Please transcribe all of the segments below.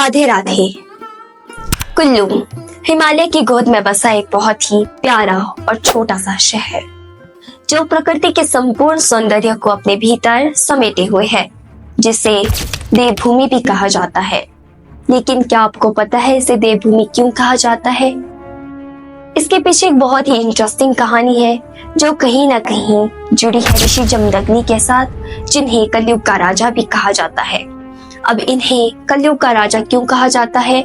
राधे राधे। कुल्लू हिमालय की गोद में बसा एक बहुत ही प्यारा और छोटा सा शहर जो प्रकृति के संपूर्ण सौंदर्य को अपने भीतर समेटे हुए है, जिसे देवभूमि भी कहा जाता है। लेकिन क्या आपको पता है इसे देवभूमि क्यों कहा जाता है? इसके पीछे एक बहुत ही इंटरेस्टिंग कहानी है जो कहीं ना कहीं जुड़ी है ऋषि जमदग्नि के साथ, जिन्हें कलयुग का राजा भी कहा जाता है। अब इन्हें कलयुग का राजा क्यों कहा जाता है,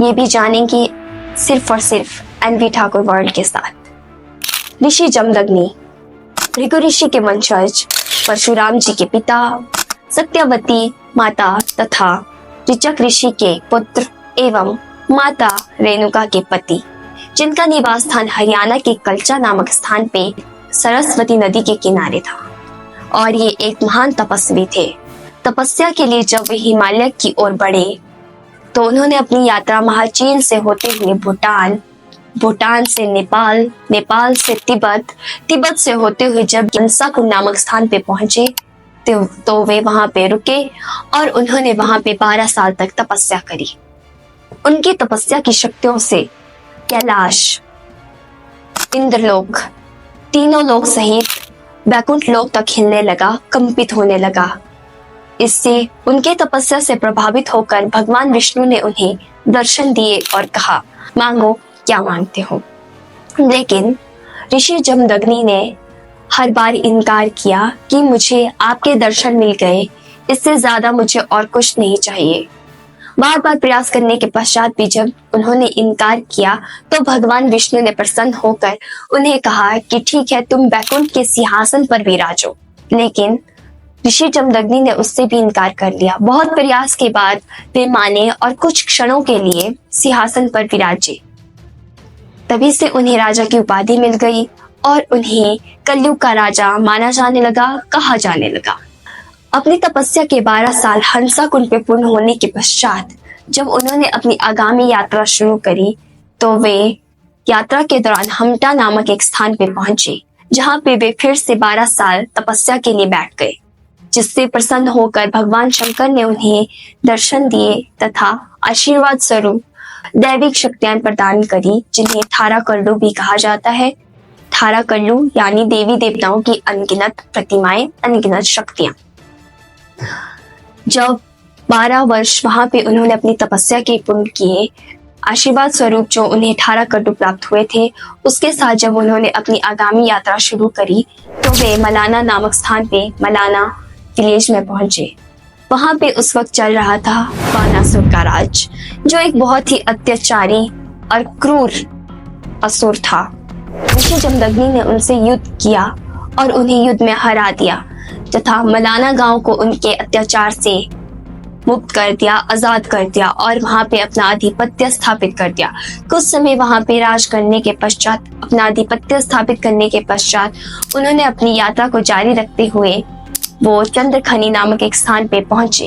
ये भी जानेंगे सिर्फ और सिर्फ एनवी ठाकुर वर्ल्ड के साथ। ऋषि जमदग्नि भृगु ऋषि के वंशज, परशुराम जी के पिता, सत्यवती माता तथा ऋचक ऋषि के पुत्र एवं माता रेणुका के पति, जिनका निवास स्थान हरियाणा के कल्चा नामक स्थान पे सरस्वती नदी के किनारे था। और ये एक महान तपस्वी थे। तपस्या के लिए जब वे हिमालय की ओर बढ़े तो उन्होंने अपनी यात्रा महाचीन से होते हुए भूटान, भूटान से नेपाल, नेपाल से तिब्बत, तिब्बत से होते हुए जब यंसाकुंड नामक स्थान पे पहुंचे तो वे वहां पे रुके और उन्होंने वहां पे 12 साल तक तपस्या करी। उनकी तपस्या की शक्तियों से कैलाश, इंद्रलोक, तीनों लोक सहित वैकुंठ लोक तक हिलने लगा, कंपित होने लगा। इससे उनके तपस्या से प्रभावित होकर भगवान विष्णु ने उन्हें दर्शन दिए और कहा, मांगो क्या मांगते हो। लेकिन ऋषि जमदग्नि ने हर बार इनकार किया कि मुझे आपके दर्शन मिल गए, इससे ज्यादा मुझे और कुछ नहीं चाहिए। बार बार प्रयास करने के पश्चात भी जब उन्होंने इनकार किया तो भगवान विष्णु ने प्रसन्न होकर उन्हें कहा कि ठीक है, तुम वैकुंठ के सिंहासन पर विराजो। लेकिन ऋषि जमदग्नि ने उससे भी इनकार कर लिया। बहुत प्रयास के बाद वे माने और कुछ क्षणों के लिए सिंहासन पर विराजे। तभी से उन्हें राजा की उपाधि मिल गई और उन्हें कलयुग का राजा माना जाने लगा, कहा जाने लगा। अपनी तपस्या के 12 साल हंसाकुंड पे पूर्ण होने के पश्चात जब उन्होंने अपनी आगामी यात्रा शुरू करी तो वे यात्रा के दौरान हमटा नामक एक स्थान पे पहुंचे, जहां पे वे फिर से 12 साल तपस्या के लिए बैठ गए, जिससे प्रसन्न होकर भगवान शंकर ने उन्हें दर्शन दिए तथा आशीर्वाद स्वरूप दैविक शक्तियां प्रदान करी, जिन्हें थारा कल्लू भी कहा जाता है। थारा कल्लू यानी देवी देवताओं की अनगिनत प्रतिमाएं, अनगिनत शक्तियां। जब 12 वर्ष वहां पे उन्होंने अपनी तपस्या के पूर्ण किए, आशीर्वाद स्वरूप जो उन्हें 18 कट्टू प्राप्त हुए थे, उसके साथ जब उन्होंने अपनी आगामी यात्रा शुरू करी तो वे मलाना नामक स्थान पे मलाना विलेज में पहुंचे। वहां पे उस वक्त चल रहा था बानासुर का राज, जो एक बहुत ही अत्याचारी और क्रूर असुर था। ऋषि जमदग्नि ने उनसे युद्ध किया और उन्हें युद्ध में हरा दिया तथा मलाना गांव को उनके अत्याचार से मुक्त कर दिया, आजाद कर दिया और वहां पे अपना आधिपत्य स्थापित कर दिया। कुछ समय वहां पे राज करने के पश्चात, अपना आधिपत्य स्थापित करने के पश्चात उन्होंने अपनी यात्रा को जारी रखते हुए वो चंद्रखनी नामक एक स्थान पे पहुंचे।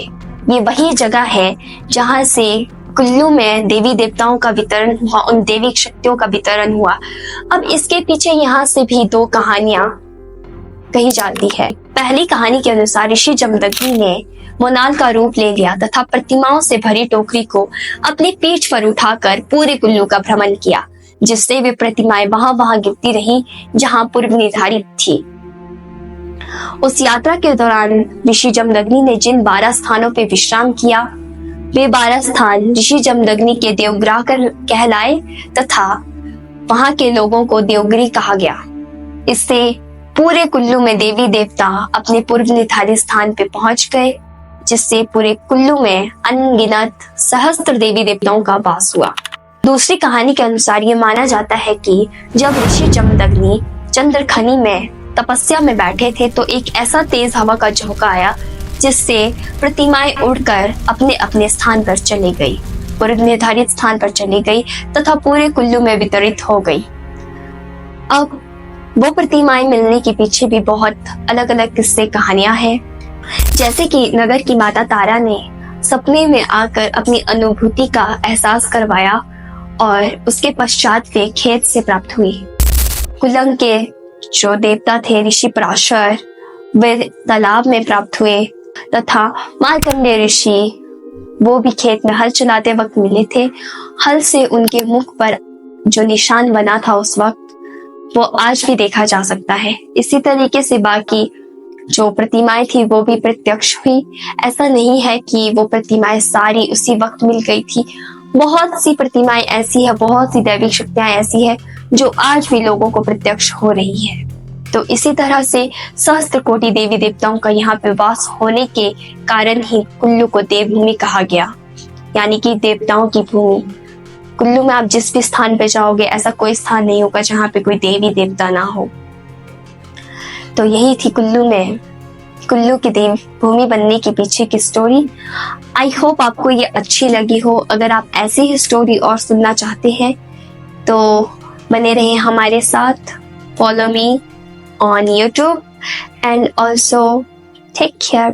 ये वही जगह है जहां से कुल्लू में देवी देवताओं का वितरण हुआ, उन दैविक शक्तियों का वितरण हुआ। अब इसके पीछे यहाँ से भी 2 कहानियां कही जाती है। पहली कहानी के अनुसार ऋषि जमदग्नि ने मोनाल का रूप ले लिया तथा प्रतिमाओं से भरी टोकरी को अपनी पीठ पर उठाकर पूरे कुल्लू का भ्रमण किया, जिससे वे प्रतिमाएं वहां गिरती रहीं जहां पूर्व निर्धारित थी। उस यात्रा के दौरान ऋषि जमदग्नि ने जिन 12 स्थानों पर विश्राम किया, वे 12 स्थान ऋषि जमदग्नि के देवग्राह कहलाए तथा वहां के लोगों को देवगिरी कहा गया। इससे पूरे कुल्लू में देवी देवता अपने पूर्व निर्धारित स्थान पे पहुंच गए, जिससे पूरे कुल्लू में अनगिनत सहस्त्र देवी देवताओं का वास हुआ। दूसरी कहानी के अनुसार ये माना जाता है कि जब ऋषि जमदग्नि चंद्रखनी में तपस्या में बैठे थे तो एक ऐसा तेज हवा का झोंका आया, जिससे प्रतिमाएं उड़कर अपने अपने स्थान पर चली गई, पूर्व निर्धारित स्थान पर चली गई तथा पूरे कुल्लू में वितरित हो गई। अब वो प्रतिमाएं मिलने के पीछे भी बहुत अलग अलग किस्से कहानियां हैं। जैसे कि नगर की माता तारा ने सपने में आकर अपनी अनुभूति का एहसास करवाया और उसके पश्चात वे खेत से प्राप्त हुई। कुल्लम के जो देवता थे ऋषि पराशर, वे तालाब में प्राप्त हुए तथा मार्कंडेय ऋषि वो भी खेत में हल चलाते वक्त मिले थे। हल से उनके मुख पर जो निशान बना था उस वक्त, वो आज भी देखा जा सकता है। इसी तरीके से बाकी जो प्रतिमाएं थी वो भी प्रत्यक्ष हुई। ऐसा नहीं है कि वो प्रतिमाएं सारी उसी वक्त मिल गई थी। बहुत सी प्रतिमाएं ऐसी है, बहुत सी दैविक शक्तियां ऐसी है जो आज भी लोगों को प्रत्यक्ष हो रही है। तो इसी तरह से सहस्त्र कोटि देवी देवताओं का यहाँ पे वास होने के कारण ही कुल्लू को देवभूमि कहा गया, यानी कि देवताओं की भूमि। कुल्लू में आप जिस भी स्थान पे जाओगे ऐसा कोई स्थान नहीं होगा जहाँ पे कोई देवी देवता ना हो। तो यही थी कुल्लू की देवभूमि बनने के पीछे की स्टोरी। आई होप आपको ये अच्छी लगी हो। अगर आप ऐसी ही स्टोरी और सुनना चाहते हैं तो बने रहे हमारे साथ। Follow me on YouTube and also take care.